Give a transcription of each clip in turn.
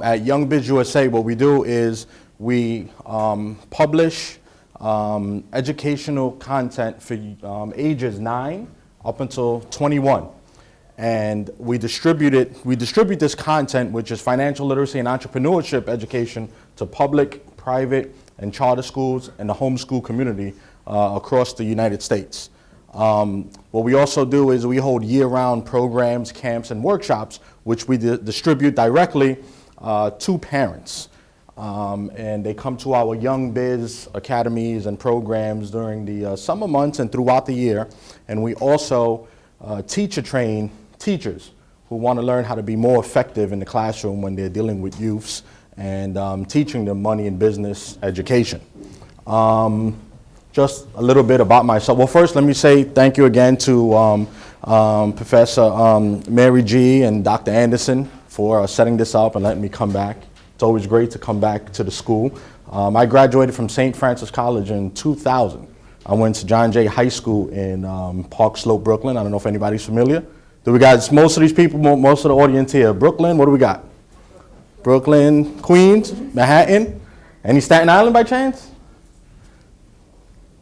at Young Biz USA, what we do is we publish educational content for ages 9 up until 21. And we distribute this content, which is financial literacy and entrepreneurship education, to public, private, and charter schools and the homeschool community across the United States. What we also do is we hold year-round programs, camps, and workshops, which we distribute directly to parents. And they come to our Young Biz academies and programs during the summer months and throughout the year. And we also train teachers who want to learn how to be more effective in the classroom when they're dealing with youths and teaching them money and business education. Just a little bit about myself. Well, first, let me say thank you again to Professor Mary G. and Dr. Anderson for setting this up and letting me come back. It's always great to come back to the school. I graduated from St. Francis College in 2000. I went to John Jay High School in Park Slope, Brooklyn. I don't know if anybody's familiar. Do we got most of these people, most of the audience here? Brooklyn, what do we got? Brooklyn, Queens, Manhattan. Any Staten Island by chance?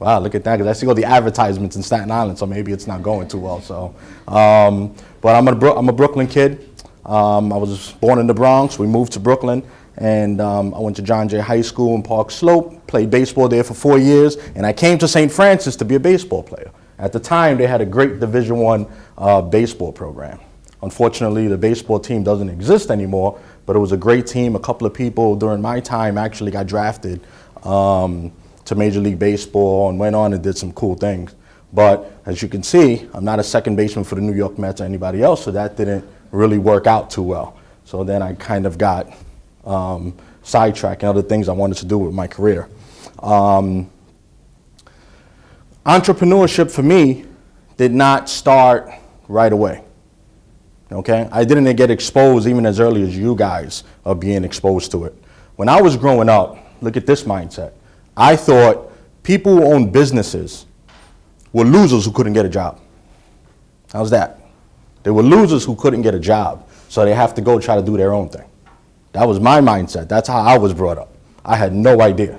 Wow, look at that, because I see all the advertisements in Staten Island, so maybe it's not going too well. So, but I'm a Brooklyn kid. I was born in the Bronx. We moved to Brooklyn, and I went to John Jay High School in Park Slope, played baseball there for 4 years, and I came to St. Francis to be a baseball player. At the time, they had a great Division I baseball program. Unfortunately, the baseball team doesn't exist anymore, but it was a great team. A couple of people during my time actually got drafted to Major League Baseball and went on and did some cool things. But as you can see, I'm not a second baseman for the New York Mets or anybody else, so that didn't really work out too well. So then I kind of got sidetracked and other things I wanted to do with my career. Entrepreneurship for me did not start right away. Okay, I didn't get exposed even as early as you guys are being exposed to it. When I was growing up, look at this mindset. I thought people who own businesses were losers who couldn't get a job. How's that? They were losers who couldn't get a job, so they have to go try to do their own thing. That was my mindset. That's how I was brought up. I had no idea.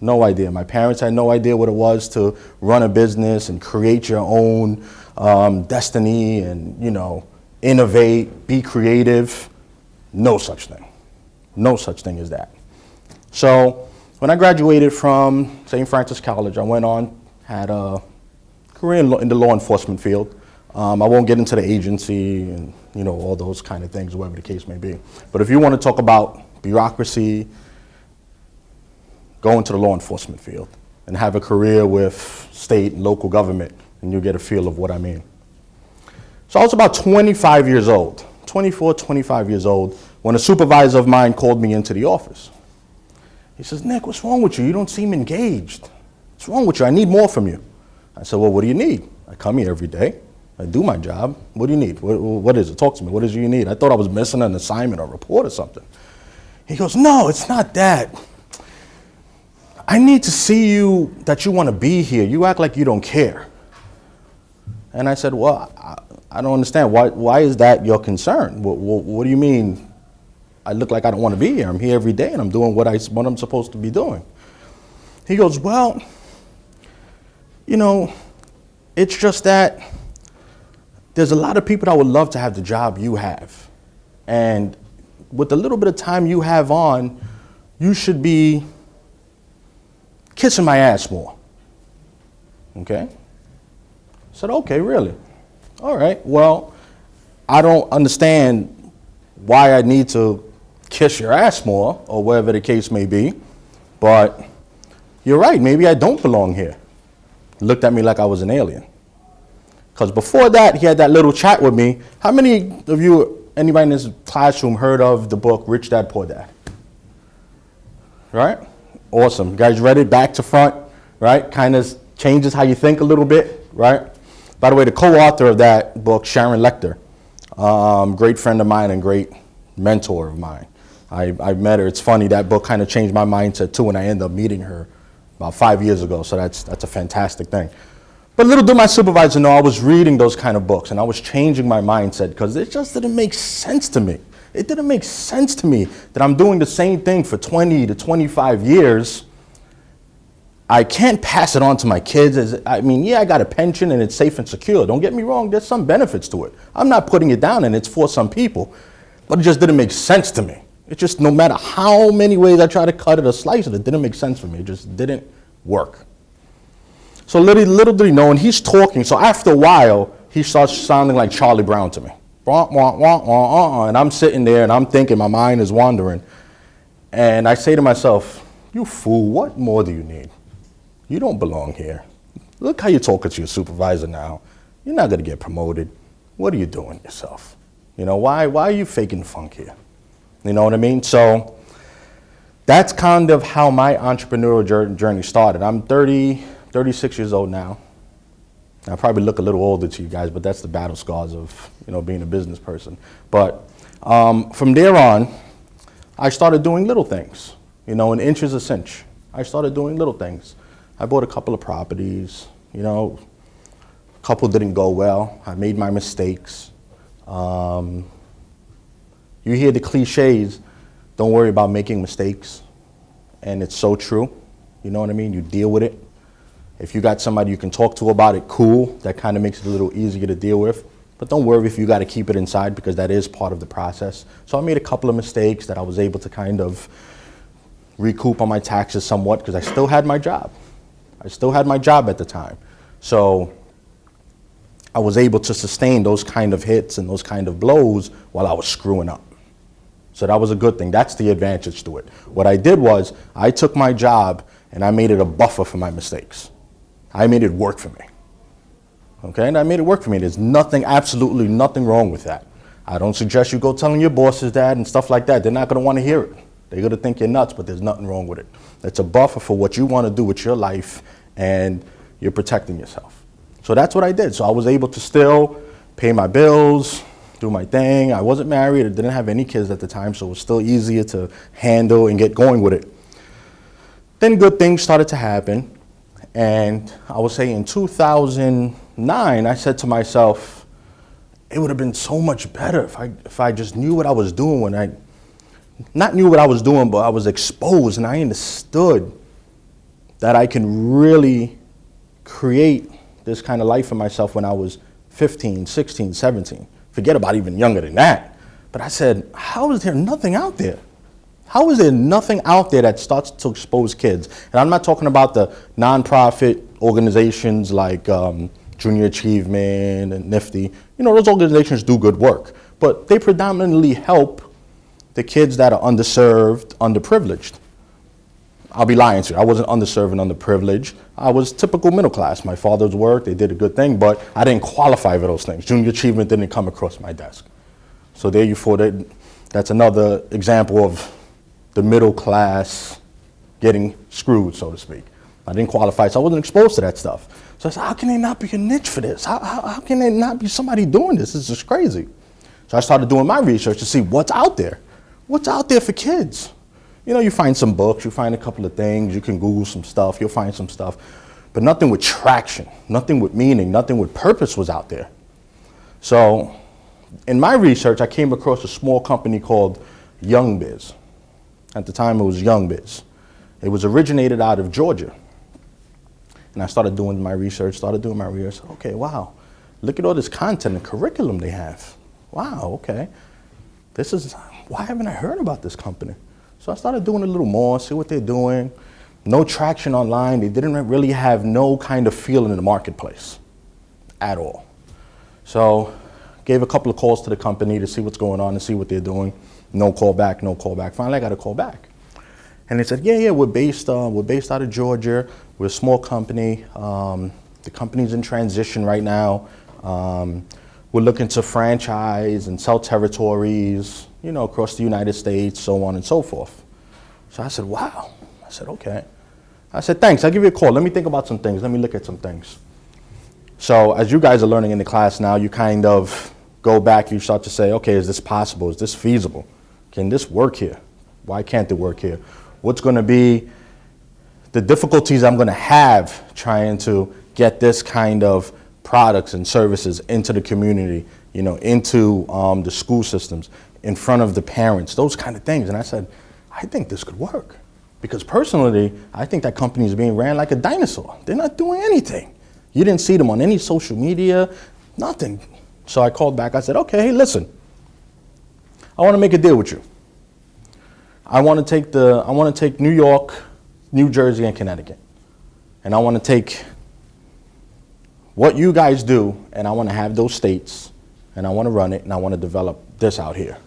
No idea. My parents had no idea what it was to run a business and create your own destiny and, you know, innovate, be creative. No such thing. No such thing as that. So when I graduated from St. Francis College, I went on, had a career in the law enforcement field. I won't get into the agency and, you know, all those kind of things, whatever the case may be. But if you want to talk about bureaucracy, go into the law enforcement field and have a career with state and local government, and you'll get a feel of what I mean. So I was about 25 years old, 24, 25 years old, when a supervisor of mine called me into the office. He says, "Nick, what's wrong with you? You don't seem engaged. What's wrong with you? I need more from you." I said, "Well, what do you need? I come here every day. I do my job. What do you need? What is it? Talk to me. What is it you need?" I thought I was missing an assignment or report or something. He goes, "No, it's not that. I need to see you that you want to be here. You act like you don't care." And I said, "Well, I don't understand. Why is that your concern? What do you mean I look like I don't want to be here? I'm here every day and I'm doing what I'm supposed to be doing." He goes, "Well, you know, it's just that there's a lot of people that would love to have the job you have. And with the little bit of time you have on, you should be kissing my ass more." Okay? I said, "Okay, really? All right, well, I don't understand why I need to kiss your ass more," or whatever the case may be, "but you're right, maybe I don't belong here." He looked at me like I was an alien. Because before that, he had that little chat with me. How many of you, anybody in this classroom, heard of the book Rich Dad, Poor Dad? Right? Awesome. You guys read it back to front, right? Kind of changes how you think a little bit, right? By the way, the co-author of that book, Sharon Lecter, great friend of mine and great mentor of mine. I met her. It's funny, that book kind of changed my mindset too, and I ended up meeting her about 5 years ago, so that's a fantastic thing. But little did my supervisor know I was reading those kind of books, and I was changing my mindset because it just didn't make sense to me. It didn't make sense to me that I'm doing the same thing for 20 to 25 years. I can't pass it on to my kids. I got a pension and it's safe and secure. Don't get me wrong, there's some benefits to it. I'm not putting it down and it's for some people, but it just didn't make sense to me. It just, no matter how many ways I try to cut it or slice it, it didn't make sense for me. It just didn't work. So little did he know, and he's talking, so after a while, he starts sounding like Charlie Brown to me. And I'm sitting there and I'm thinking, my mind is wandering. And I say to myself, you fool, what more do you need? You don't belong here. Look how you're talking to your supervisor now. You're not going to get promoted. What are you doing yourself? Why are you faking funk here? You know what I mean? So that's kind of how my entrepreneurial journey started. I'm 36 years old now. I probably look a little older to you guys, but that's the battle scars of being a business person. But from there on, I started doing little things. An inch is a cinch. I started doing little things. I bought a couple of properties, a couple didn't go well. I made my mistakes. You hear the cliches, don't worry about making mistakes. And it's so true. You know what I mean? You deal with it. If you got somebody you can talk to about it, cool. That kind of makes it a little easier to deal with. But don't worry if you got to keep it inside, because that is part of the process. So I made a couple of mistakes that I was able to kind of recoup on my taxes somewhat, because I still had my job. I still had my job at the time. So I was able to sustain those kind of hits and those kind of blows while I was screwing up. So that was a good thing. That's the advantage to it. What I did was I took my job and I made it a buffer for my mistakes. I made it work for me. Okay, and I made it work for me. There's absolutely nothing wrong with that. I don't suggest you go telling your bosses that and stuff like that. They're not going to want to hear it. They're going to think you're nuts, but there's nothing wrong with it. It's a buffer for what you want to do with your life, and you're protecting yourself. So that's what I did. So I was able to still pay my bills, do my thing. I wasn't married. I didn't have any kids at the time, so it was still easier to handle and get going with it. Then good things started to happen. And I would say in 2009, I said to myself, it would have been so much better if I just knew what I was doing when I, not knew what I was doing, but I was exposed and I understood that I can really create this kind of life for myself when I was 15, 16, 17. Forget about even younger than that. But I said, how is there nothing out there? How is there nothing out there that starts to expose kids? And I'm not talking about the nonprofit organizations like Junior Achievement and Nifty. Those organizations do good work, but they predominantly help the kids that are underserved, underprivileged. I'll be lying to you. I wasn't underserved and underprivileged. I was typical middle class. My father's work, they did a good thing, but I didn't qualify for those things. Junior Achievement didn't come across my desk. So that's another example of the middle class getting screwed, so to speak. I didn't qualify, so I wasn't exposed to that stuff. So I said, how can there not be a niche for this? How can there not be somebody doing this? This is just crazy. So I started doing my research to see what's out there. What's out there for kids? You find some books, you find a couple of things, you can Google some stuff, you'll find some stuff, but nothing with traction, nothing with meaning, nothing with purpose was out there. So in my research, I came across a small company called Young Biz. At the time, it was Young Biz. It was originated out of Georgia. And I started doing my research, okay, wow, look at all this content and curriculum they have. Wow, okay. Why haven't I heard about this company? So I started doing a little more, see what they're doing. No traction online. They didn't really have no kind of feel in the marketplace at all. So gave a couple of calls to the company to see what's going on and see what they're doing. No call back. Finally, I got a call back. And they said, yeah, we're based out of Georgia. We're a small company. The company's in transition right now. We're looking to franchise and sell territories, across the United States, so on and so forth. So I said, wow. I said, okay. I said, thanks. I'll give you a call. Let me think about some things. Let me look at some things. So as you guys are learning in the class now, you kind of go back, you start to say, okay, is this possible? Is this feasible? Can this work here? Why can't it work here? What's going to be the difficulties I'm going to have trying to get this kind of products and services into the community, into the school systems, in front of the parents, those kind of things. And I said, I think this could work. Because personally, I think that company is being ran like a dinosaur. They're not doing anything. You didn't see them on any social media, nothing. So I called back. I said, okay, hey, listen, I want to make a deal with you. I want to take New York, New Jersey, and Connecticut. And I want to take what you guys do, and I want to have those states, and I want to run it, and I want to develop this out here.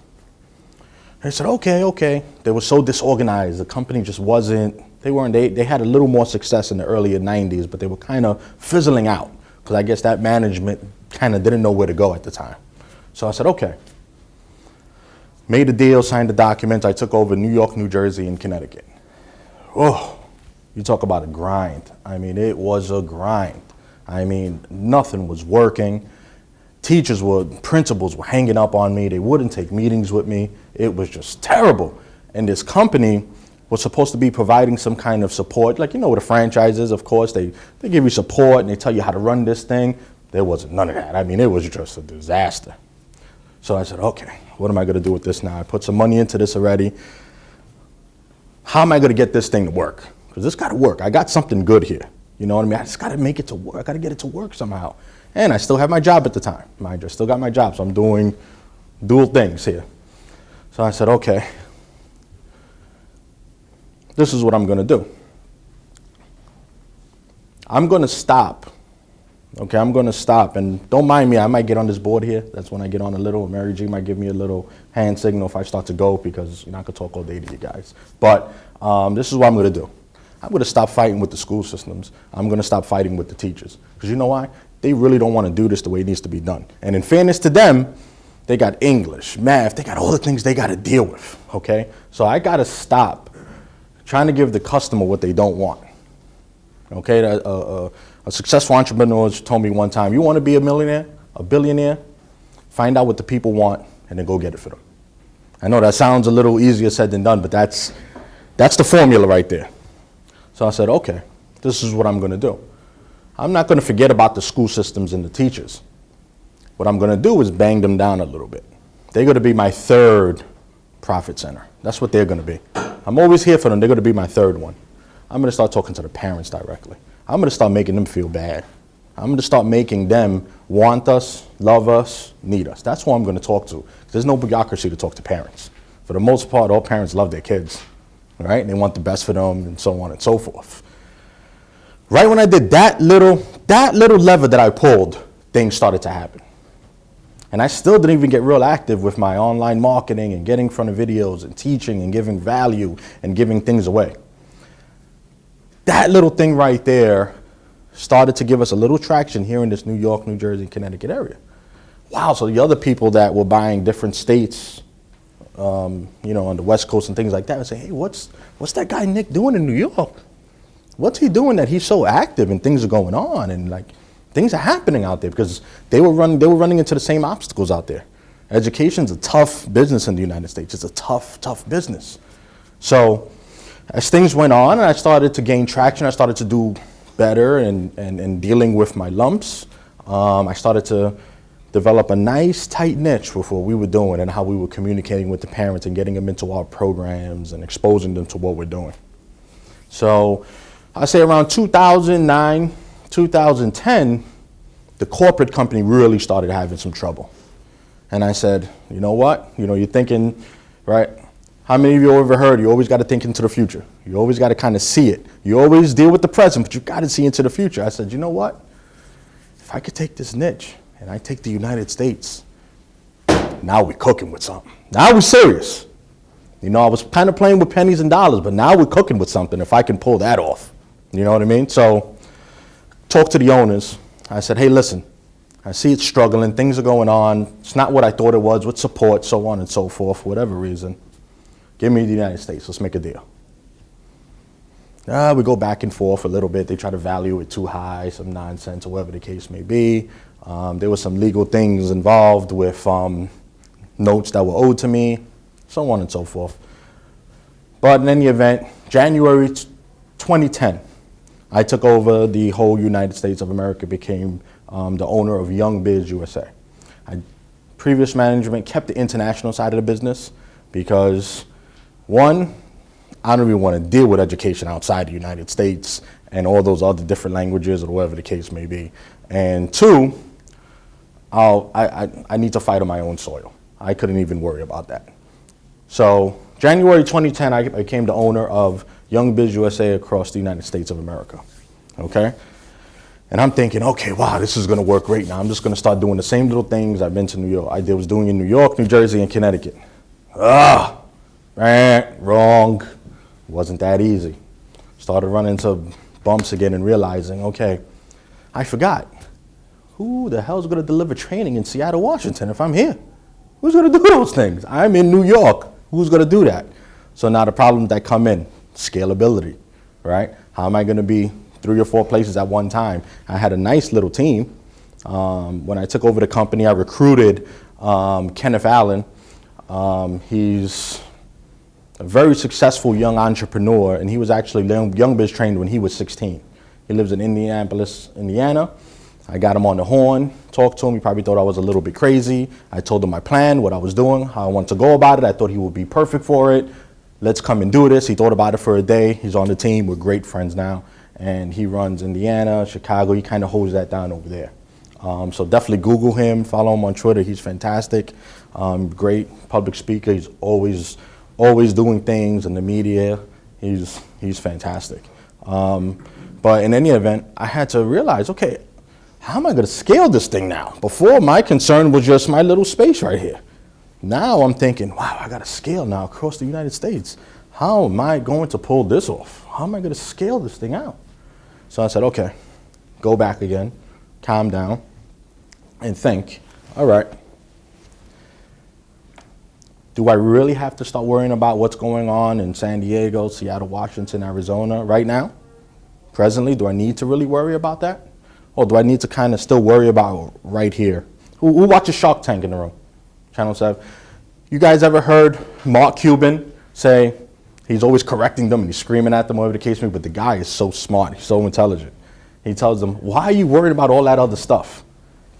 They said, okay. They were so disorganized. The company just wasn't, they had a little more success in the earlier 90s, but they were kind of fizzling out because I guess that management kind of didn't know where to go at the time. So I said, okay. Made a deal, signed the documents. I took over New York, New Jersey, and Connecticut. Oh, you talk about a grind. I mean, it was a grind. I mean, nothing was working. Principals were hanging up on me. They wouldn't take meetings with me. It was just terrible. And this company was supposed to be providing some kind of support. Like, you know, with the franchises, of course, they give you support and they tell you how to run this thing. There wasn't none of that. I mean, it was just a disaster. So I said, okay, what am I going to do with this now? I put some money into this already. How am I going to get this thing to work? Because this got to work. I got something good here. You know what I mean? I just got to make it to work. I got to get it to work somehow. And I still have my job at the time. I just still got my job, so I'm doing dual things here. So I said, okay, this is what I'm going to do. I'm going to stop. Okay, I'm going to stop. And don't mind me, I might get on this board here. That's when I get on a little. Mary G might give me a little hand signal if I start to go because I could talk all day to you guys. But this is what I'm going to do. I'm going to stop fighting with the school systems. I'm going to stop fighting with the teachers. Because you know why? They really don't want to do this the way it needs to be done. And in fairness to them, they got English, math, they got all the things they got to deal with, okay? So I got to stop trying to give the customer what they don't want, okay? A successful entrepreneur told me one time, you want to be a millionaire, a billionaire? Find out what the people want and then go get it for them. I know that sounds a little easier said than done, but that's the formula right there. So I said, okay, this is what I'm going to do. I'm not going to forget about the school systems and the teachers. What I'm going to do is bang them down a little bit. They're going to be my third profit center. That's what they're going to be. I'm always here for them. They're going to be my third one. I'm going to start talking to the parents directly. I'm going to start making them feel bad. I'm going to start making them want us, love us, need us. That's who I'm going to talk to. There's no bureaucracy to talk to parents. For the most part, all parents love their kids, right? And they want the best for them and so on and so forth. Right when I did that little lever that I pulled, things started to happen. And I still didn't even get real active with my online marketing and getting in front of videos and teaching and giving value and giving things away. That little thing right there started to give us a little traction here in this New York, New Jersey, Connecticut area. Wow, so the other people that were buying different states, on the West Coast and things like that, would say, hey, what's that guy Nick doing in New York? What's he doing that he's so active and things are going on and like things are happening out there? Because they were running into the same obstacles out there. Education's a tough business in the United States. It's a tough business. So as things went on and I started to gain traction, I started to do better and dealing with my lumps. I started to develop a nice tight niche with what we were doing and how we were communicating with the parents and getting them into our programs and exposing them to what we're doing. So I say around 2009, 2010, the corporate company really started having some trouble. And I said, you know what? You're thinking, right? How many of you ever heard you always got to think into the future? You always got to kind of see it. You always deal with the present, but you got to see into the future. I said, you know what? If I could take this niche and I take the United States, now we're cooking with something. Now we're serious. I was kind of playing with pennies and dollars, but now we're cooking with something if I can pull that off. You know what I mean? So talk to the owners. I said, hey, listen, I see it's struggling. Things are going on. It's not what I thought it was with support, so on and so forth, for whatever reason. Give me the United States. Let's make a deal. We go back and forth a little bit. They try to value it too high, some nonsense, or whatever the case may be. There were some legal things involved with notes that were owed to me, so on and so forth. But in any event, January 2010, I took over the whole United States of America, became the owner of Young Biz USA. I Previous management kept the international side of the business because, one, I don't even want to deal with education outside the United States and all those other different languages or whatever the case may be. And two, I need to fight on my own soil. I couldn't even worry about that. So January 2010, I became the owner of Young Biz USA across the United States of America, okay? And I'm thinking, okay, wow, this is gonna work great now. I'm just gonna start doing the same little things I've been to New York. I was doing in New York, New Jersey, and Connecticut. Wrong. Wasn't that easy. Started running into bumps again and realizing, okay, I forgot. Who the hell's gonna deliver training in Seattle, Washington if I'm here? Who's gonna do those things? I'm in New York. Who's gonna do that? So now the problems that come in, scalability, right? How am I gonna be 3 or 4 places at one time? I had a nice little team. When I took over the company, I recruited Kenneth Allen. He's a very successful young entrepreneur, and he was actually Young Biz trained when he was 16. He lives in Indianapolis, Indiana. I got him on the horn, talked to him. He probably thought I was a little bit crazy. I told him my plan, what I was doing, how I wanted to go about it. I thought he would be perfect for it. Let's come and do this. He thought about it for a day. He's on the team. We're great friends now. And he runs Indiana, Chicago. He kind of holds that down over there. So definitely Google him, follow him on Twitter. He's fantastic. Great public speaker. He's always doing things in the media. He's fantastic. But in any event, I had to realize, okay, how am I going to scale this thing now? Before, my concern was just my little space right here. Now I'm thinking, wow, I got to scale now across the United States. How am I going to pull this off? How am I going to scale this thing out? So I said, okay, go back again, calm down, and think, all right, do I really have to start worrying about what's going on in San Diego, Seattle, Washington, Arizona right now? Presently, do I need to really worry about that? Or do I need to kind of still worry about right here? Who watches Shark Tank in the room? Channel 7. You guys ever heard Mark Cuban say, he's always correcting them and he's screaming at them, whatever the case may be, but the guy is so smart, he's so intelligent. He tells them, why are you worried about all that other stuff?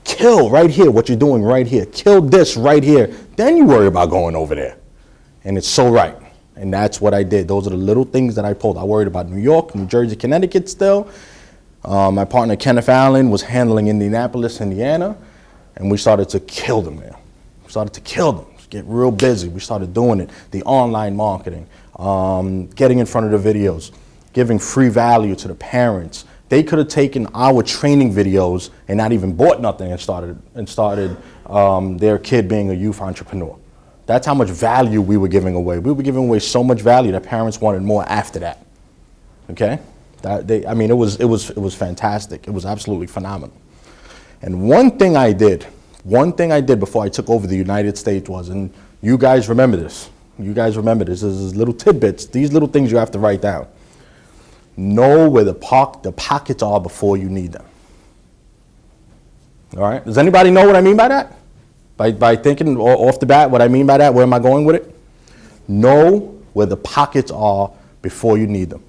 Kill right here what you're doing right here. Kill this right here. Then you worry about going over there. And it's so right. And that's what I did. Those are the little things that I pulled. I worried about New York, New Jersey, Connecticut still. My partner, Kenneth Allen, was handling Indianapolis, Indiana, and we started to kill them there. We started to kill them, get real busy. We started doing it, the online marketing, getting in front of the videos, giving free value to the parents. They could have taken our training videos and not even bought nothing and started their kid being a youth entrepreneur. That's how much value we were giving away. We were giving away so much value that parents wanted more after that. Okay? It was fantastic. It was absolutely phenomenal. And one thing I did before I took over the United States was, and you guys remember this, this is little tidbits, these little things you have to write down. Know where the pockets are before you need them. All right? Does anybody know what I mean by that? By thinking off the bat what I mean by that, where am I going with it? Know where the pockets are before you need them.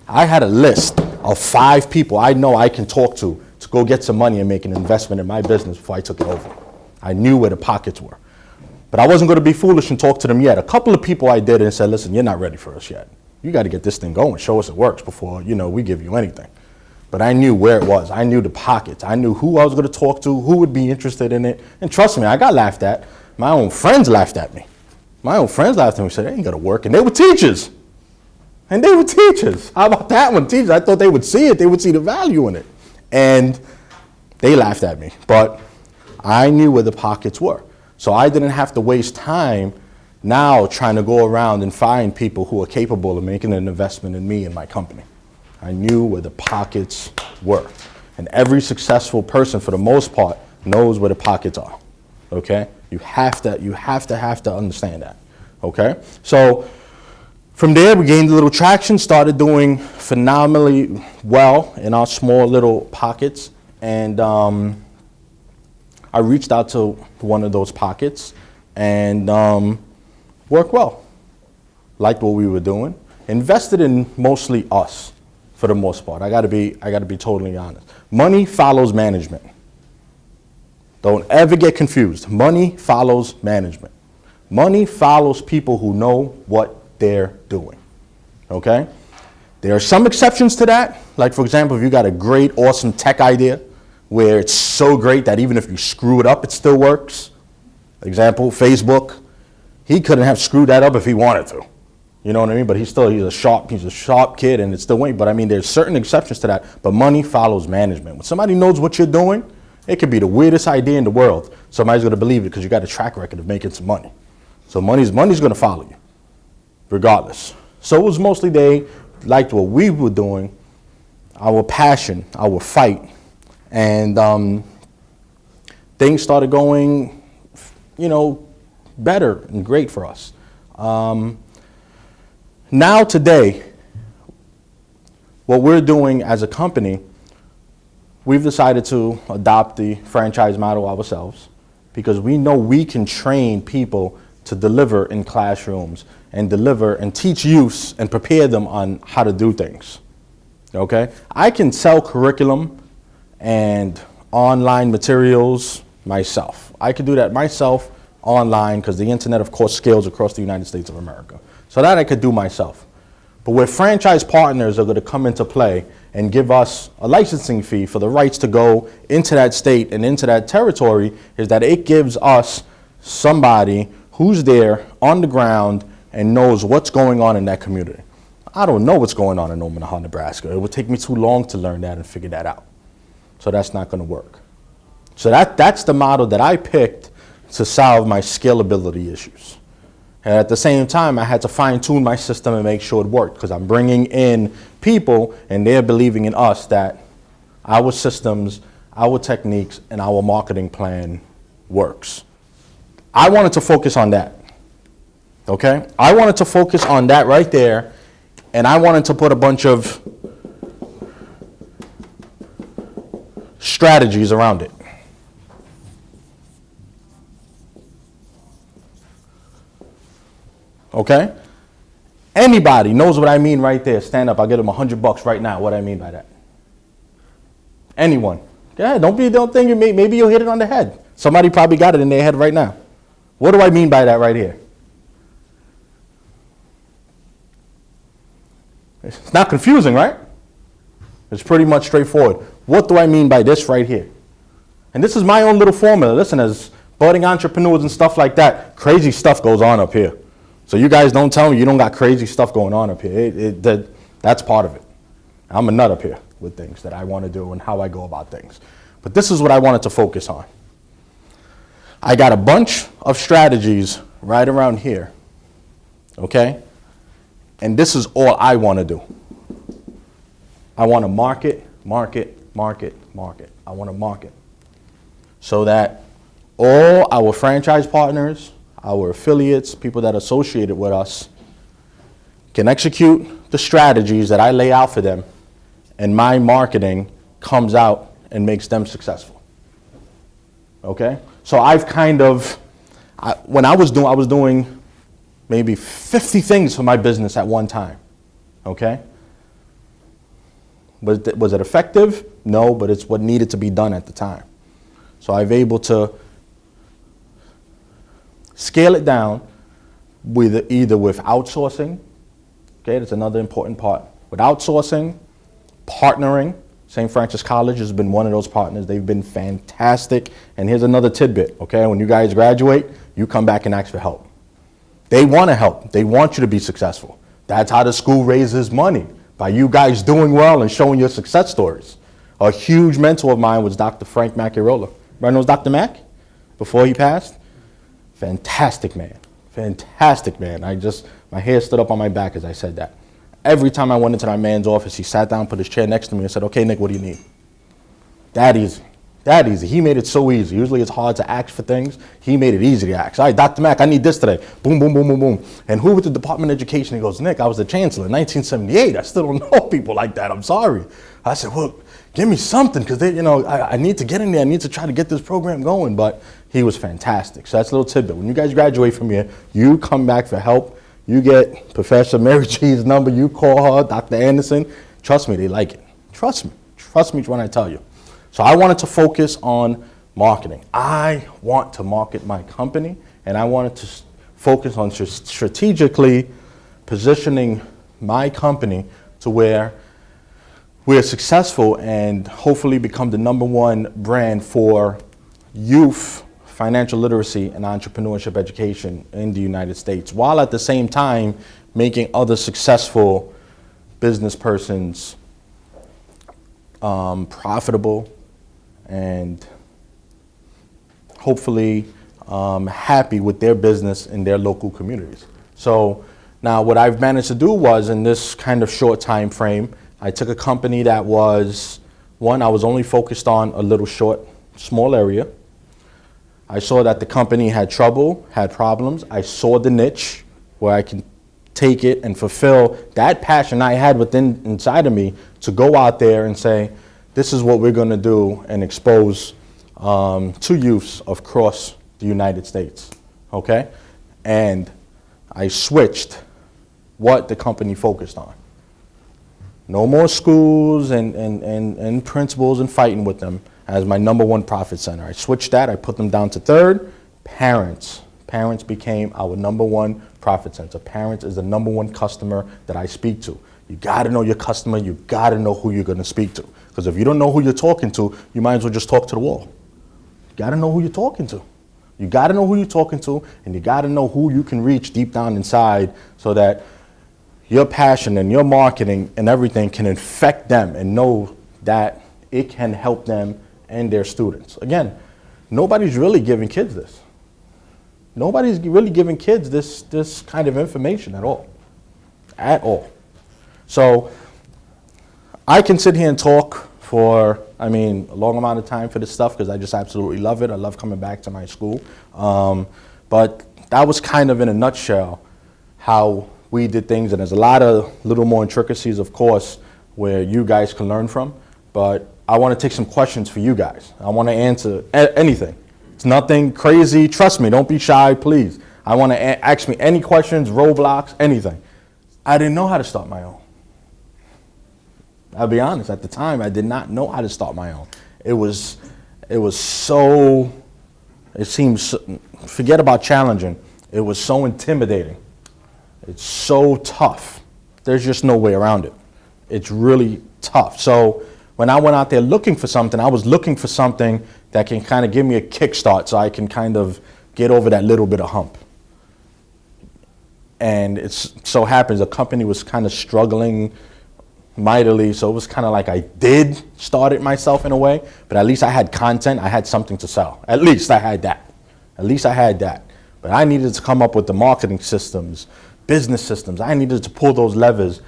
I had a list of 5 people I know I can talk to go get some money and make an investment in my business before I took it over. I knew where the pockets were. But I wasn't going to be foolish and talk to them yet. A couple of people I did and said, listen, you're not ready for us yet. You got to get this thing going, show us it works before, we give you anything. But I knew where it was. I knew the pockets. I knew who I was going to talk to, who would be interested in it. And trust me, I got laughed at. My own friends laughed at me. And said, they ain't going to work. And they were teachers. How about that one? Teachers, I thought they would see it. They would see the value in it. And they laughed at me. But I knew where the pockets were. So I didn't have to waste time now trying to go around and find people who are capable of making an investment in me and my company. I knew where the pockets were. And every successful person, for the most part, knows where the pockets are. Okay? You have to understand that. Okay? So from there, we gained a little traction, started doing phenomenally well in our small little pockets. And I reached out to one of those pockets and worked well. Liked what we were doing. Invested in mostly us for the most part. I gotta be totally honest. Money follows management. Don't ever get confused. Money follows management. Money follows people who know what they're doing, okay? There are some exceptions to that. Like, for example, if you got a great, awesome tech idea where it's so great that even if you screw it up, it still works. Example, Facebook. He couldn't have screwed that up if he wanted to. You know what I mean? But he's a sharp kid, and it's still waiting. But I mean, there's certain exceptions to that. But money follows management. When somebody knows what you're doing, it could be the weirdest idea in the world. Somebody's going to believe it because you got a track record of making some money. So money's going to follow you, regardless. So it was mostly they liked what we were doing, our passion, our fight, and things started going, better and great for us. Now today, what we're doing as a company, we've decided to adopt the franchise model ourselves because we know we can train people to deliver in classrooms and deliver and teach youths and prepare them on how to do things, okay? I can sell curriculum and online materials myself. I can do that myself online because the internet, of course, scales across the United States of America. So that I could do myself. But where franchise partners are going to come into play and give us a licensing fee for the rights to go into that state and into that territory is that it gives us somebody who's there on the ground and knows what's going on in that community. I don't know what's going on in Omaha, Nebraska. It would take me too long to learn that and figure that out. So that's not going to work. So that's the model that I picked to solve my scalability issues. And at the same time, I had to fine-tune my system and make sure it worked because I'm bringing in people and they're believing in us that our systems, our techniques, and our marketing plan works. I wanted to focus on that, okay? I wanted to focus on that right there, and I wanted to put a bunch of strategies around it. Okay? Anybody knows what I mean right there. Stand up. I'll give them $100 right now. What I mean by that. Anyone. Yeah, don't think maybe you'll hit it on the head. Somebody probably got it in their head right now. What do I mean by that right here? It's not confusing, right? It's pretty much straightforward. What do I mean by this right here? And this is my own little formula. Listen, as budding entrepreneurs and stuff like that, crazy stuff goes on up here. So you guys don't tell me you don't got crazy stuff going on up here. That's part of it. I'm a nut up here with things that I want to do and how I go about things. But this is what I wanted to focus on. I got a bunch of strategies right around here, okay? And this is all I want to do. I want to market. I want to market. So that all our franchise partners, our affiliates, people that are associated with us, can execute the strategies that I lay out for them, and my marketing comes out and makes them successful. Okay? So I've when I was doing maybe 50 things for my business at one time. Okay? Was it effective? No, but it's what needed to be done at the time. So I've able to scale it down with either with outsourcing. Okay, that's another important part. With outsourcing, partnering. St. Francis College has been one of those partners. They've been fantastic. And here's another tidbit, okay? When you guys graduate, you come back and ask for help. They want to help. They want you to be successful. That's how the school raises money, by you guys doing well and showing your success stories. A huge mentor of mine was Dr. Frank Macchiarola. Everybody knows Dr. Mack before he passed? Fantastic man. Fantastic man. My hair stood up on my back as I said that. Every time I went into that man's office, he sat down, put his chair next to me and said, okay, Nick, what do you need? That easy. That easy. He made it so easy. Usually it's hard to ask for things. He made it easy to ask. All right, Dr. Mack, I need this today. Boom, boom, boom, boom, boom. And who with the Department of Education? He goes, Nick, I was the chancellor in 1978. I still don't know people like that. I'm sorry. I said, well, give me something because I need to get in there. I need to try to get this program going. But he was fantastic. So that's a little tidbit. When you guys graduate from here, you come back for help. You get Professor Mary G's number. You call her, Dr. Anderson. Trust me, they like it. Trust me. Trust me when I tell you. So I wanted to focus on marketing. I want to market my company, and I wanted to focus on strategically positioning my company to where we're successful and hopefully become the #1 brand for youth financial literacy and entrepreneurship education in the United States, while at the same time making other successful business persons profitable and hopefully happy with their business in their local communities. So now what I've managed to do was, in this kind of short time frame, I took a company that was, I was only focused on a little small area. I saw that the company had trouble, had problems. I saw the niche where I can take it and fulfill that passion I had inside of me to go out there and say, this is what we're going to do and expose to youths across the United States, okay? And I switched what the company focused on. No more schools and principals and fighting with them as my #1 profit center. I switched that, I put them down to third. Parents. Parents became our #1 profit center. Parents is the #1 customer that I speak to. You gotta know your customer, you gotta know who you're gonna speak to. Because if you don't know who you're talking to, you might as well just talk to the wall. You gotta know who you're talking to. You gotta know who you're talking to, and you gotta know who you can reach deep down inside so that your passion and your marketing and everything can infect them and know that it can help them and their students. Again, nobody's really giving kids this. Nobody's really giving kids this kind of information at all. At all. So I can sit here and talk for, a long amount of time for this stuff because I just absolutely love it. I love coming back to my school. But that was kind of in a nutshell how we did things. And there's a lot of little more intricacies, of course, where you guys can learn from. But I want to take some questions for you guys. I want to answer anything. It's nothing crazy. Trust me, don't be shy, please. I want to ask me any questions, roadblocks, anything. I didn't know how to start my own. I'll be honest, at the time, I did not know how to start my own. It seems, forget about challenging. It was so intimidating. It's so tough. There's just no way around it. It's really tough. So when I went out there looking for something, I was looking for something that can kind of give me a kickstart so I can kind of get over that little bit of hump. And it so happens the company was kind of struggling mightily, so it was kind of like I did start it myself in a way, but at least I had content, I had something to sell. At least I had that. But I needed to come up with the marketing systems, business systems. I needed to pull those levers.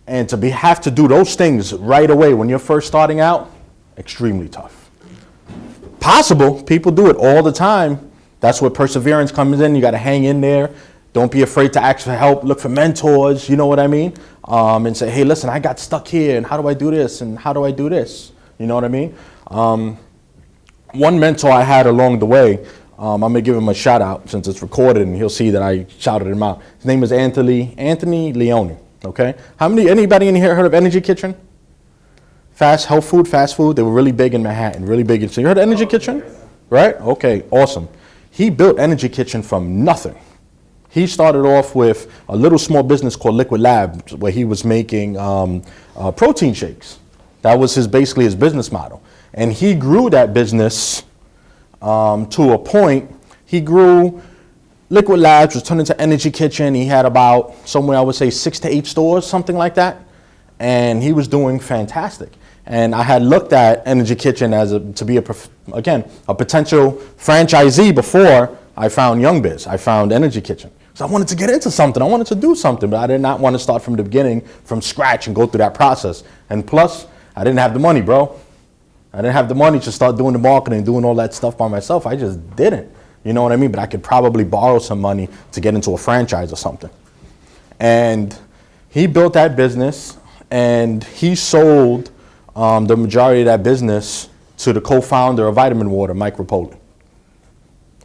And to have to do those things right away when you're first starting out, extremely tough. Possible, people do it all the time. That's where perseverance comes in. You got to hang in there. Don't be afraid to ask for help. Look for mentors, you know what I mean? And say, hey, listen, I got stuck here, and how do I do this, and how do I do this? You know what I mean? One mentor I had along the way, I'm going to give him a shout out since it's recorded, and he'll see that I shouted him out. His name is Anthony Leone, okay? Anybody in here heard of Energy Kitchen? Fast food. They were really big in Manhattan, really big. So you heard of Energy Kitchen? Right? Okay, awesome. He built Energy Kitchen from nothing. He started off with a little small business called Liquid Labs, where he was making protein shakes. That was basically his business model. And he grew that business to a point. He grew Liquid Labs, was turned into Energy Kitchen. He had about somewhere, I would say 6 to 8 stores, something like that. And he was doing fantastic. And I had looked at Energy Kitchen as to be a potential franchisee before I found Young Biz. I found Energy Kitchen. So I wanted to get into something. I wanted to do something, but I did not want to start from the beginning, from scratch, and go through that process. And plus, I didn't have the money, bro. I didn't have the money to start doing the marketing, doing all that stuff by myself. I just didn't. You know what I mean? But I could probably borrow some money to get into a franchise or something. And he built that business, and he sold the majority of that business to the co-founder of Vitamin Water, Mike Rapoli.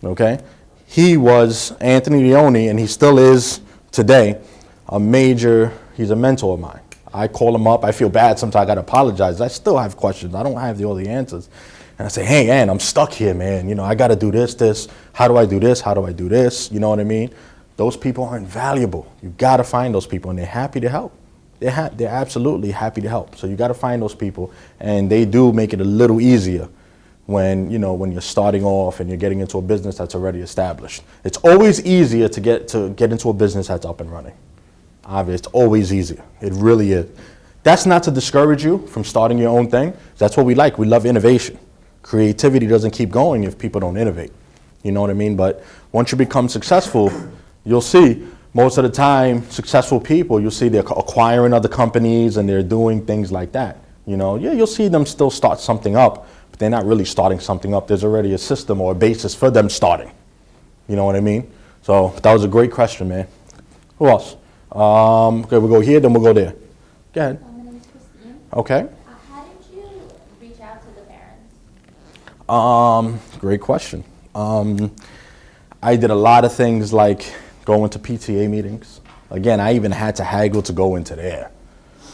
Okay? He was Anthony Leone, and he still is today, he's a mentor of mine. I call him up. I feel bad sometimes. I got to apologize. I still have questions. I don't have all the answers. and I say, hey, Ann, I'm stuck here, man. You know, I got to do this. How do I do this? How do I do this? You know what I mean? Those people are invaluable. You got to find those people, and they're happy to help. They're absolutely happy to help. So you got to find those people, and they do make it a little easier when you're starting off and you're getting into a business that's already established. It's always easier to get into a business that's up and running. Obviously, it's always easier. It really is. That's not to discourage you from starting your own thing. That's what we like. We love innovation. Creativity doesn't keep going if people don't innovate. You know what I mean? But once you become successful, you'll see most of the time, successful people, you'll see they're acquiring other companies and they're doing things like that. You know, yeah, you'll see them still start something up, but they're not really starting something up. There's already a system or a basis for them starting. You know what I mean? So that was a great question, man. Who else? Okay, we'll go here, then we'll go there. Go ahead. My name is Christine. Okay. How did you reach out to the parents? Great question. I did a lot of things like going to PTA meetings. Again, I even had to haggle to go into there.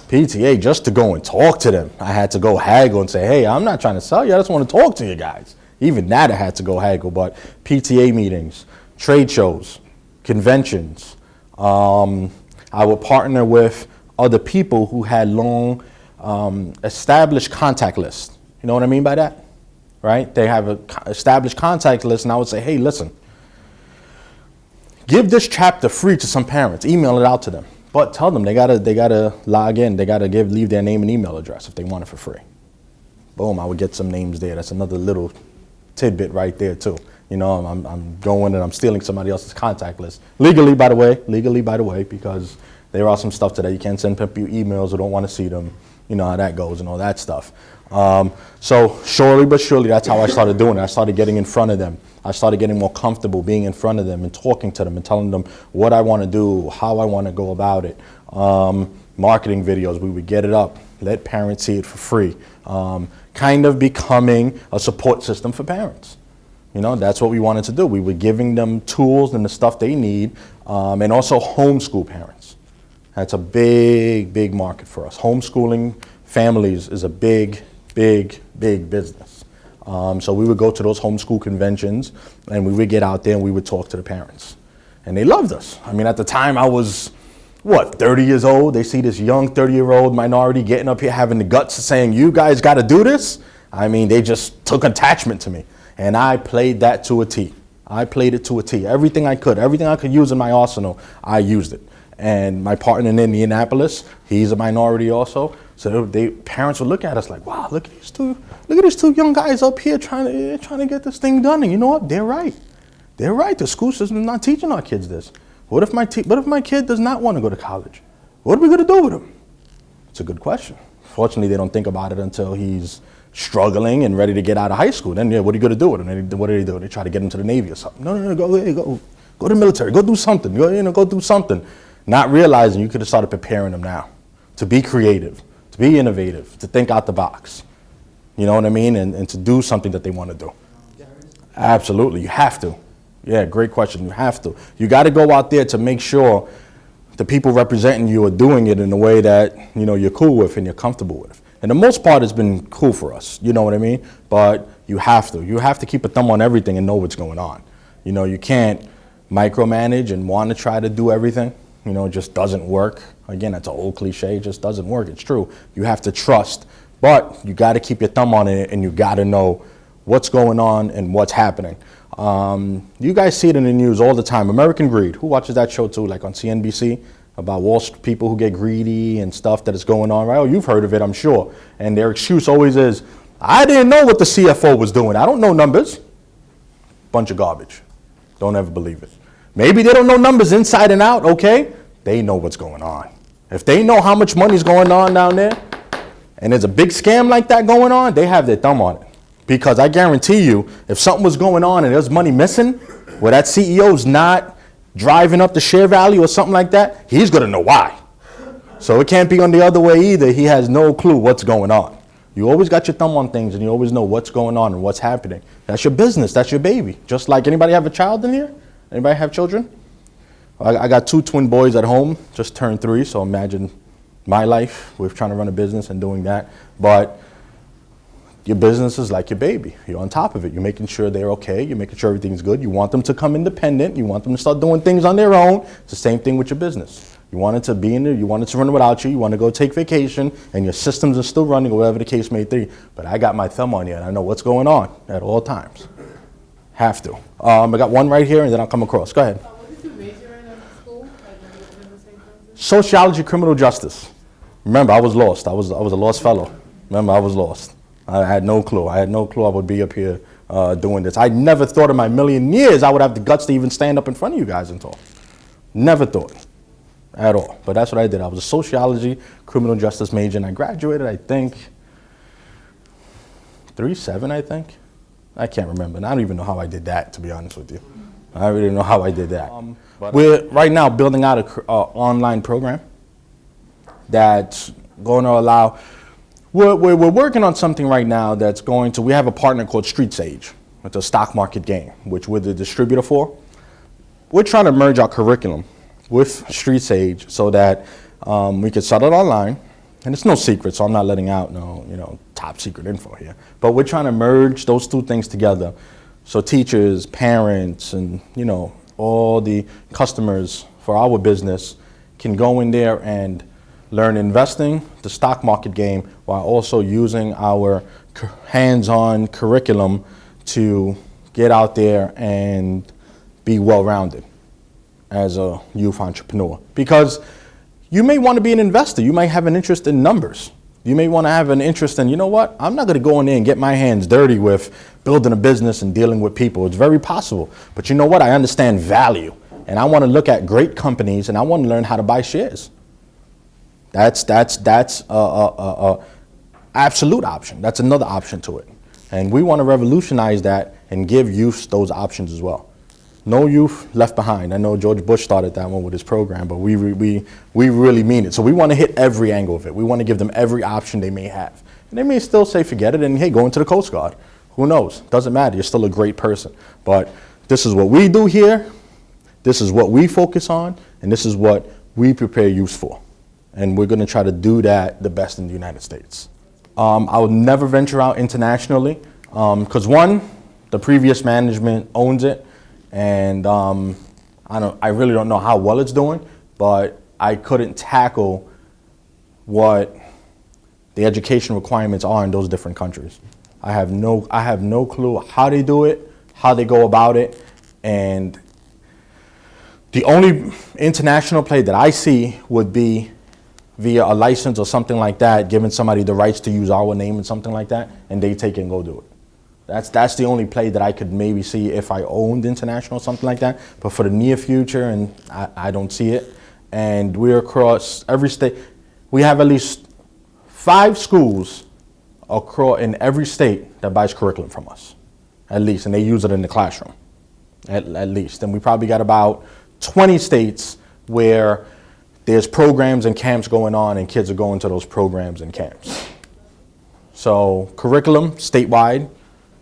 PTA, just to go and talk to them, I had to go haggle and say, hey, I'm not trying to sell you, I just want to talk to you guys. Even that I had to go haggle, but PTA meetings, trade shows, conventions. I would partner with other people who had long established contact lists. You know what I mean by that? Right? They have an established contact list, and I would say, hey, listen, give this chapter free to some parents. Email it out to them. But tell them they gotta log in. They gotta leave their name and email address if they want it for free. Boom, I would get some names there. That's another little tidbit right there too. You know, I'm going and I'm stealing somebody else's contact list. Legally, by the way, because there are some stuff today. You can't send people emails or don't want to see them. You know how that goes and all that stuff. So slowly but surely, that's how I started doing it. I started getting in front of them. I started getting more comfortable being in front of them and talking to them and telling them what I want to do, how I want to go about it. Marketing videos, we would get it up, let parents see it for free. Kind of becoming a support system for parents. You know, that's what we wanted to do. We were giving them tools and the stuff they need, and also homeschool parents. That's a big, big market for us. Homeschooling families is a big, big, big business. So we would go to those homeschool conventions, and we would get out there and we would talk to the parents. And they loved us. I mean, at the time I was, 30 years old? They see this young 30-year-old minority getting up here having the guts of saying, you guys got to do this? I mean, they just took attachment to me. And I played that to a T. I played it to a T. Everything I could use in my arsenal, I used it. And my partner in Indianapolis, he's a minority also. So parents would look at us like, wow, look at these two young guys up here trying to get this thing done. And you know what? They're right. They're right. The school system is not teaching our kids this. What if my kid does not want to go to college? What are we going to do with him? It's a good question. Fortunately, they don't think about it until he's struggling and ready to get out of high school. Then, what are you going to do with him? What do? They try to get him to the Navy or something. No, go to the military. Go do something. Go do something. Not realizing you could have started preparing them now to be creative, to be innovative, to think out the box. You know what I mean? And to do something that they want to do. Absolutely. You have to. Yeah, great question. You have to. You got to go out there to make sure the people representing you are doing it in a way that, you're cool with and you're comfortable with. And the most part has been cool for us. You know what I mean? But you have to. You have to keep a thumb on everything and know what's going on. You can't micromanage and want to try to do everything. It just doesn't work. Again, that's an old cliche. It just doesn't work. It's true. You have to trust, but you got to keep your thumb on it, and you got to know what's going on and what's happening. You guys see it in the news all the time. American Greed. Who watches that show too, like on CNBC, about Wall Street people who get greedy and stuff that is going on, right? Oh, you've heard of it, I'm sure. And their excuse always is, I didn't know what the CFO was doing. I don't know numbers. Bunch of garbage. Don't ever believe it. Maybe they don't know numbers inside and out, okay? They know what's going on. If they know how much money's going on down there, and there's a big scam like that going on, they have their thumb on it. Because I guarantee you, if something was going on and there's money missing, where that CEO's not driving up the share value or something like that, he's going to know why. So it can't be on the other way either. He has no clue what's going on. You always got your thumb on things, and you always know what's going on and what's happening. That's your business. That's your baby. Just like, anybody have a child in here? Anybody have children? I got 2 twin boys at home, just turned 3, so imagine my life with trying to run a business and doing that. But your business is like your baby. You're on top of it. You're making sure they're okay. You're making sure everything's good. You want them to come independent. You want them to start doing things on their own. It's the same thing with your business. You want it to be in there. You want it to run without you. You want to go take vacation, and your systems are still running, or whatever the case may be. But I got my thumb on you, and I know what's going on at all times. Have to. I got one right here, and then I'll come across. Go ahead. What did you major in school? Like when you were in the same classes? Sociology, criminal justice. Remember, I was lost. I was a lost fellow. Remember, I was lost. I had no clue. I had no clue I would be up here doing this. I never thought in my million years I would have the guts to even stand up in front of you guys and talk. Never thought at all. But that's what I did. I was a sociology, criminal justice major, and I graduated, I think, 3.7, I think. I can't remember. And I don't even know how I did that, to be honest with you. I really don't know how I did that. We're right now building out an online program that's going to allow. We're working on something right now that's going to, we have a partner called Street Sage. It's a stock market game, which we're the distributor for. We're trying to merge our curriculum with Street Sage so that we can sell it online. And it's no secret, so I'm not letting out no, top secret info here. But we're trying to merge those two things together so teachers, parents, and all the customers for our business can go in there and learn investing, the stock market game, while also using our hands-on curriculum to get out there and be well-rounded as a youth entrepreneur. Because you may want to be an investor. You might have an interest in numbers. You may want to have an interest in, I'm not going to go in there and get my hands dirty with building a business and dealing with people. It's very possible. But you know what? I understand value. And I want to look at great companies, and I want to learn how to buy shares. That's a absolute option. That's another option to it. And we want to revolutionize that and give youth those options as well. No youth left behind. I know George Bush started that one with his program, but we really mean it. So we want to hit every angle of it. We want to give them every option they may have. And they may still say forget it and, hey, go into the Coast Guard. Who knows? Doesn't matter. You're still a great person. But this is what we do here. This is what we focus on. And this is what we prepare youth for. And we're going to try to do that the best in the United States. I would never venture out internationally because one, the previous management owns it. And I really don't know how well it's doing, but I couldn't tackle what the education requirements are in those different countries. I have no clue how they do it, how they go about it, and the only international play that I see would be via a license or something like that, giving somebody the rights to use our name and something like that, and they take it and go do it. That's the only play that I could maybe see if I owned international or something like that. But for the near future, and I don't see it. And we're across every state. We have at least 5 schools in every state that buys curriculum from us, at least, and they use it in the classroom, at least. And we probably got about 20 states where there's programs and camps going on, and kids are going to those programs and camps. So curriculum statewide.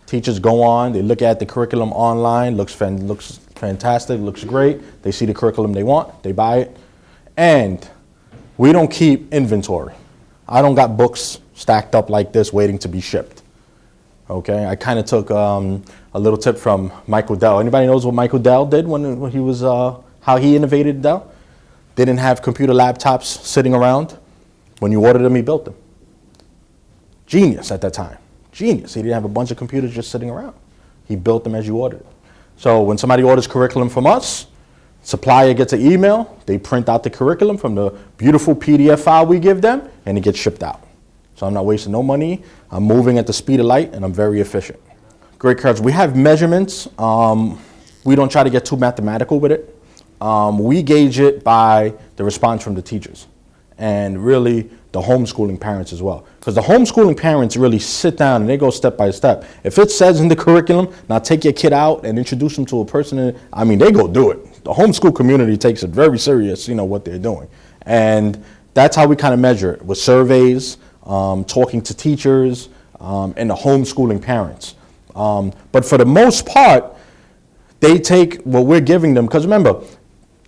Teachers go on, they look at the curriculum online, looks fantastic, looks great. They see the curriculum they want, they buy it. And we don't keep inventory. I don't got books stacked up like this waiting to be shipped. Okay, I kind of took a little tip from Michael Dell. Anybody knows what Michael Dell did when he was, how he innovated Dell? Didn't have computer laptops sitting around. When you ordered them, he built them. Genius at that time. Genius. He didn't have a bunch of computers just sitting around. He built them as you ordered. So when somebody orders curriculum from us, supplier gets an email, they print out the curriculum from the beautiful PDF file we give them, and it gets shipped out. So I'm not wasting no money. I'm moving at the speed of light, and I'm very efficient. Great cards. We have measurements. We don't try to get too mathematical with it. We gauge it by the response from the teachers and really the homeschooling parents as well. Because the homeschooling parents really sit down and they go step by step. If it says in the curriculum, now take your kid out and introduce them to a person, they go do it. The homeschool community takes it very serious, what they're doing. And that's how we kind of measure it, with surveys, talking to teachers, and the homeschooling parents. But for the most part, they take what we're giving them, because remember,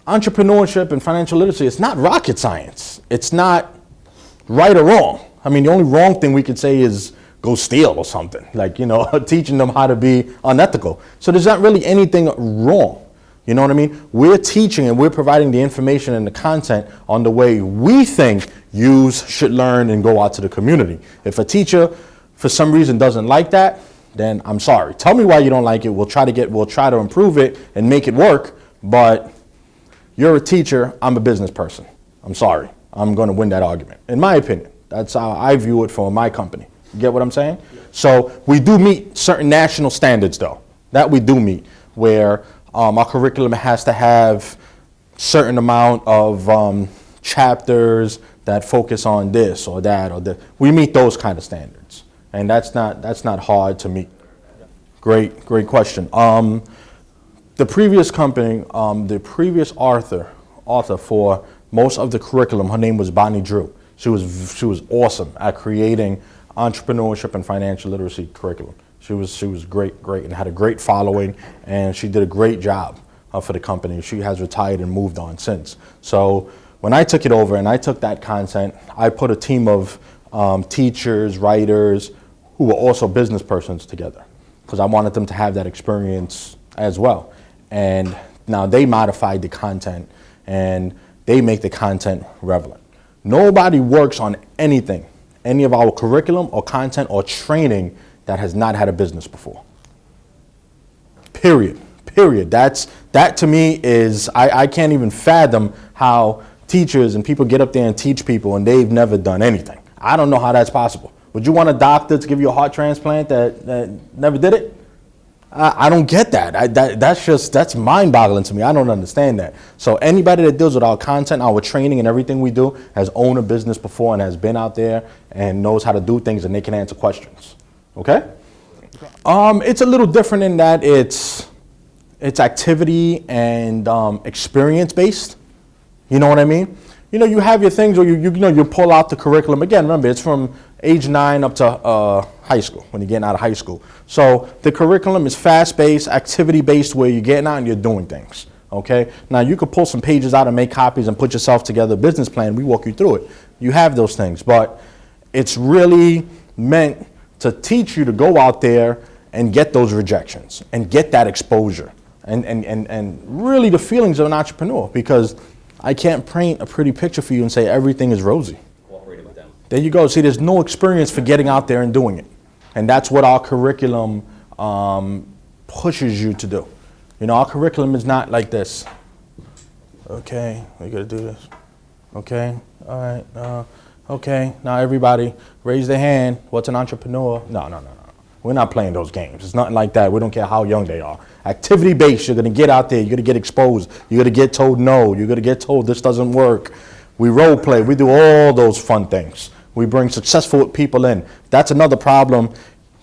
entrepreneurship and financial literacy, it's not rocket science. It's not right or wrong. The only wrong thing we could say is go steal or something, like, teaching them how to be unethical. So there's not really anything wrong. You know what I mean? We're teaching and we're providing the information and the content on the way we think youths should learn and go out to the community. If a teacher, for some reason, doesn't like that, then I'm sorry. Tell me why you don't like it. We'll try to improve it and make it work. But you're a teacher. I'm a business person. I'm sorry. I'm going to win that argument, in my opinion. That's how I view it for my company. You get what I'm saying? So we do meet certain national standards, though. That we do meet, where our curriculum has to have certain amount of chapters that focus on this or that or that. We meet those kind of standards, and that's not hard to meet. Great question. The previous company, the previous author for most of the curriculum, her name was Bonnie Drew. She was awesome at creating entrepreneurship and financial literacy curriculum. She was great, and had a great following, and she did a great job for the company. She has retired and moved on since. So when I took it over and I took that content, I put a team of teachers, writers, who were also business persons together, because I wanted them to have that experience as well. And now they modified the content and they make the content relevant. Nobody works on anything, any of our curriculum or content or training, that has not had a business before. Period. That to me is, I can't even fathom how teachers and people get up there and teach people and they've never done anything. I don't know how that's possible. Would you want a doctor to give you a heart transplant that never did it? I don't get that. That's mind-boggling to me. I don't understand that. So anybody that deals with our content, our training, and everything we do has owned a business before and has been out there and knows how to do things, and they can answer questions. Okay? It's a little different in that it's activity and experience based. You know what I mean? You have your things where you pull out the curriculum. Again, remember, it's from age 9 up to high school, when you're getting out of high school. So the curriculum is fast-based, activity-based, where you're getting out and you're doing things. Okay? Now, you could pull some pages out and make copies and put yourself together a business plan. We walk you through it. You have those things. But it's really meant to teach you to go out there and get those rejections and get that exposure and really the feelings of an entrepreneur, because I can't paint a pretty picture for you and say everything is rosy. Cooperating with them. There you go. See, there's no experience for getting out there and doing it. And that's what our curriculum pushes you to do. Our curriculum is not like this. Okay, we got to do this. Okay, all right. Okay, now everybody raise their hand. What's an entrepreneur? No. We're not playing those games. It's nothing like that. We don't care how young they are. Activity-based, you're going to get out there. You're going to get exposed. You're going to get told no. You're going to get told this doesn't work. We role play. We do all those fun things. We bring successful people in. That's another problem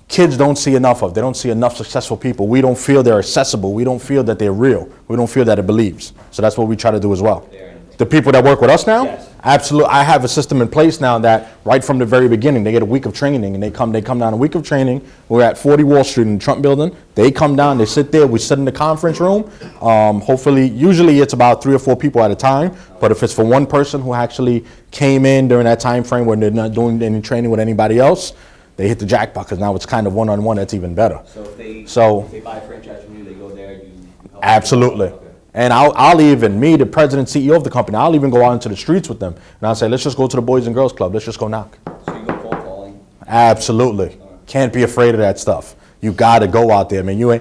kids don't see enough of. They don't see enough successful people. We don't feel they're accessible. We don't feel that they're real. We don't feel that it believes. So that's what we try to do as well. The people that work with us now? Yes. Absolutely. I have a system in place now that right from the very beginning, they get a week of training, and they come down a week of training. We're at 40 Wall Street in the Trump building. They come down, they sit there, we sit in the conference room. Usually it's about 3 or 4 people at a time, but if it's for one person who actually came in during that time frame when they're not doing any training with anybody else, they hit the jackpot, because now it's kind of one-on-one. That's even better. So if they buy a franchise from you, they go there, you help Absolutely. them? Okay. And I'll even, me, the president, CEO of the company, I'll even go out into the streets with them. And I'll say, let's just go to the Boys and Girls Club. Let's just go knock. So you go cold calling? Absolutely. Can't be afraid of that stuff. You got to go out there, man. You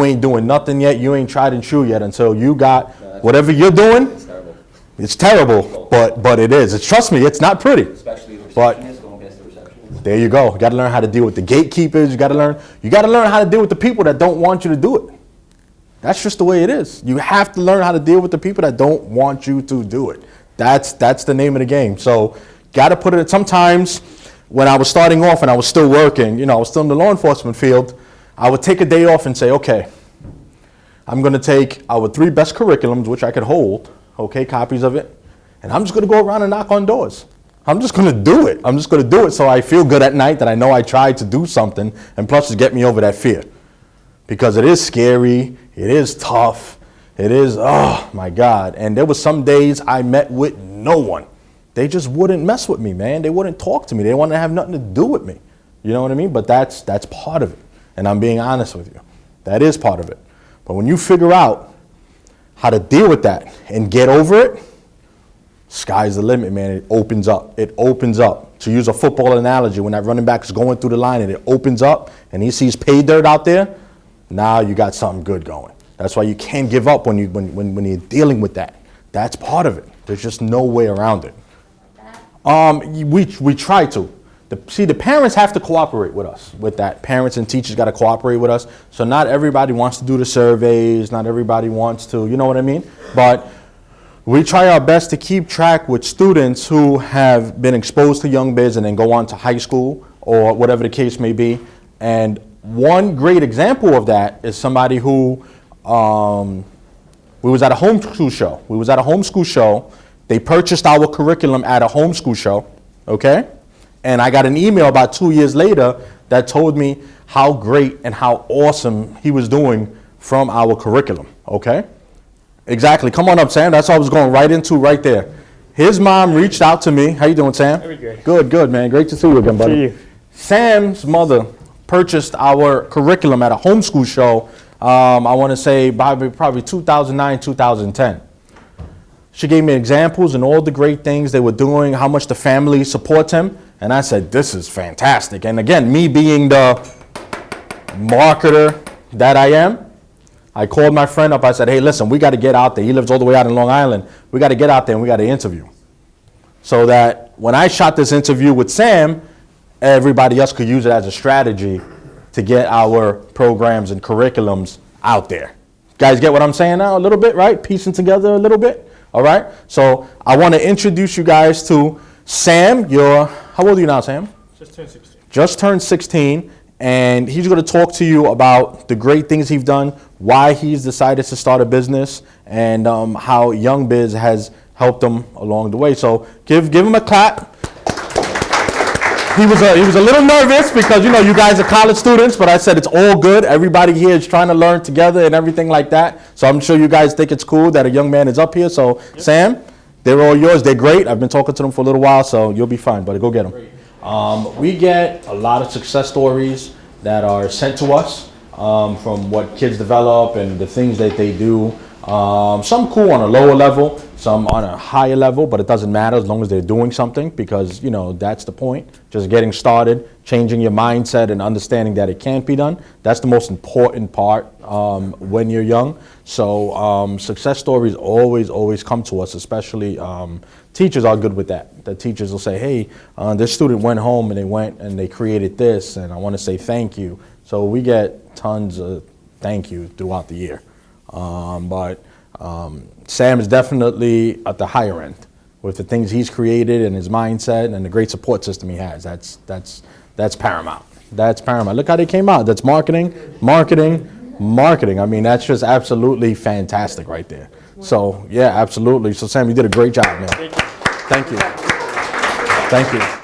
ain't doing nothing yet. You ain't tried and true yet until you got whatever you're doing. It's terrible. It's terrible, but it is. Trust me, it's not pretty. Especially the But- receptionist, going past the receptionist. There you go. You got to learn how to deal with the gatekeepers. You got to learn how to deal with the people that don't want you to do it. That's just the way it is. You have to learn how to deal with the people that don't want you to do it. That's the name of the game. So got to put it. Sometimes when I was starting off and I was still working, I was still in the law enforcement field, I would take a day off and say, okay, I'm going to take our 3 best curriculums, which I could hold, okay, copies of it, and I'm just going to go around and knock on doors. I'm just going to do it. I'm just going to do it so I feel good at night that I know I tried to do something, and plus to get me over that fear. Because it is scary, it is tough, it is, oh my God. And there was some days I met with no one. They just wouldn't mess with me, man. They wouldn't talk to me. They wanted to have nothing to do with me. You know what I mean? But that's part of it. And I'm being honest with you. That is part of it. But when you figure out how to deal with that and get over it, sky's the limit, man. It opens up. It opens up. To use a football analogy, when that running back is going through the line and it opens up and he sees pay dirt out there, now you got something good going. That's why you can't give up when you're dealing with that. That's part of it. There's just no way around it. We try to. The parents have to cooperate with us with that. Parents and teachers got to cooperate with us. So not everybody wants to do the surveys. Not everybody wants to, you know what I mean? But we try our best to keep track with students who have been exposed to Young Biz and then go on to high school or whatever the case may be. And one great example of that is somebody who, we was at a homeschool show. They purchased our curriculum at a homeschool show, okay? And I got an email about 2 years later that told me how great and how awesome he was doing from our curriculum, okay? Exactly. Come on up, Sam. That's what I was going right into right there. His mom reached out to me. How you doing, Sam? Very good. Good, man. Great to see you again, buddy. See you. Sam's mother purchased our curriculum at a homeschool show, I want to say probably 2009, 2010. She gave me examples and all the great things they were doing, how much the family supports him. And I said, this is fantastic. And again, me being the marketer that I am, I called my friend up. I said, hey, listen, we got to get out there. He lives all the way out in Long Island. We got to get out there and we got to interview. So that when I shot this interview with Sam, everybody else could use it as a strategy to get our programs and curriculums out there. Guys get what I'm saying now a little bit, right? Piecing together a little bit, all right? So I want to introduce you guys to Sam. How old are you now, Sam? Just turned 16. Just turned 16, and he's going to talk to you about the great things he's done, why he's decided to start a business, and how Young Biz has helped him along the way. So give him a clap. He was a little nervous because, you know, you guys are college students, but I said it's all good. Everybody here is trying to learn together and everything like that. So I'm sure you guys think it's cool that a young man is up here. So, yep. Sam, they're all yours. They're great. I've been talking to them for a little while, so you'll be fine, buddy. Go get them. We get a lot of success stories that are sent to us from what kids develop and the things that they do. Some cool on a lower level, some on a higher level, but it doesn't matter as long as they're doing something because, you know, that's the point. Just getting started, changing your mindset and understanding that it can't be done. That's the most important part when you're young. So success stories always come to us, especially teachers are good with that. The teachers will say, hey, this student went home and they went and they created this and I want to say thank you. So we get tons of thank you throughout the year. But Sam is definitely at the higher end with the things he's created and his mindset and the great support system he has. That's paramount. That's paramount. Look how they came out. That's marketing. I mean, that's just absolutely fantastic right there. So yeah, absolutely. So Sam, you did a great job, man. Thank you. Thank you.